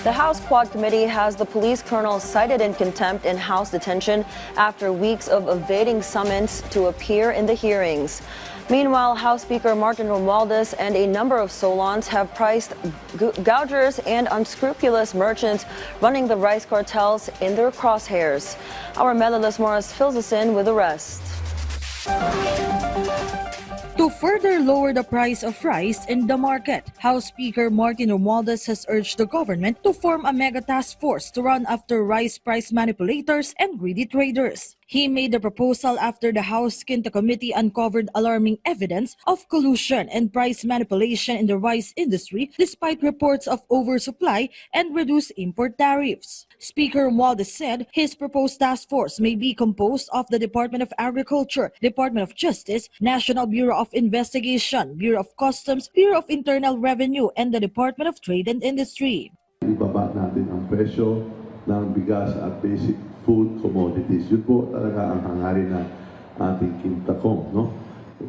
The House Quad Committee has the police colonel cited in contempt in House detention after weeks of evading summons to appear in the hearings. Meanwhile, House Speaker Martin Romualdez and a number of Solons have priced gougers and unscrupulous merchants running the rice cartels in their crosshairs. Our Melalis Morris fills us in with the rest. To further lower the price of rice in the market, House Speaker Martin Romualdez has urged the government to form a mega task force to run after rice price manipulators and greedy traders. He made the proposal after the House Quinta Committee uncovered alarming evidence of collusion and price manipulation in the rice industry despite reports of oversupply and reduced import tariffs. Speaker Romualdez said his proposed task force may be composed of the Department of Agriculture, Department of Justice, National Bureau of Investigation, Bureau of Customs, Bureau of Internal Revenue, and the Department of Trade and Industry. Ibaba natin ang presyo ng bigas at basic food commodities. Yun po talaga ang hangarin ng ating Quintacom, no?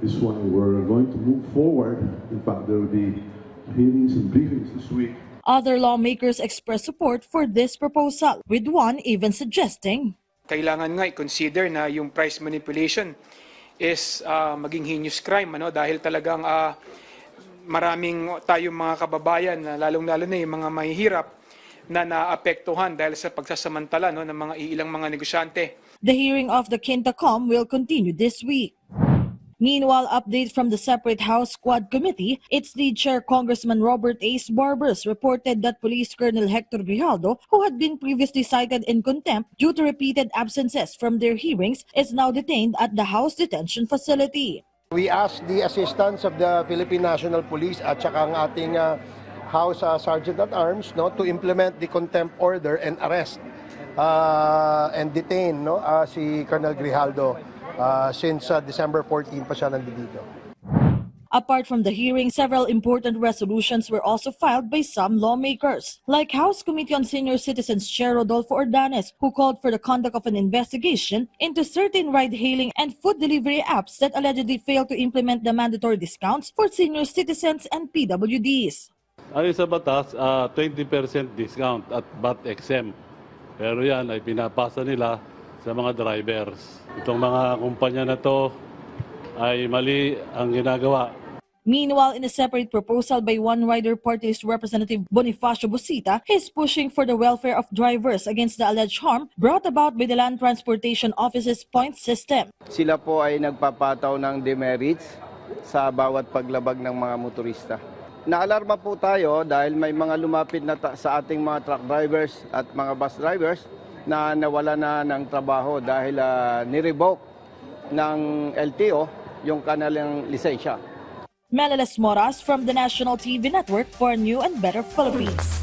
This is why we're going to move forward. In fact, there will be hearings and briefings this week. Other lawmakers expressed support for this proposal, with one even suggesting kailangan nga i-consider na yung price manipulation is maging heinous crime, dahil talagang maraming tayong mga kababayan, lalong-lalo na yung mga mahihirap, na naapektuhan dahil sa pagsasamantala ng mga ilang mga negosyante. The hearing of the Quintacom will continue this week. Meanwhile, update from the separate House Quad Committee, its lead chair Congressman Robert Ace Barbers reported that Police Colonel Hector Grijaldo, who had been previously cited in contempt due to repeated absences from their hearings, is now detained at the House Detention Facility. We asked the assistance of the Philippine National Police at saka ang ating House Sergeant-at-Arms to implement the contempt order and arrest and detain si Colonel Grijaldo since December 14 pa siya nandito. Apart from the hearing, several important resolutions were also filed by some lawmakers, like House Committee on Senior Citizens Chair Rodolfo Ordanes, who called for the conduct of an investigation into certain ride-hailing and food delivery apps that allegedly failed to implement the mandatory discounts for senior citizens and PWDs. Ayon sa batas, 20% discount at VAT exempt. Pero yan ay pinapasa nila sa mga drivers. Itong mga kumpanya na to ay mali ang ginagawa. Meanwhile, in a separate proposal by One Rider Party List Representative Bonifacio Busita, he is pushing for the welfare of drivers against the alleged harm brought about by the Land Transportation Office's point system. Sila po ay nagpapataw ng demerits sa bawat paglabag ng mga motorista. Naalarma po tayo dahil may mga lumapit na sa ating mga truck drivers at mga bus drivers na nawala na ng trabaho dahil nirevoke ng LTO yung kanilang lisensya. Melalis Moras from the National TV Network for New and Better Philippines.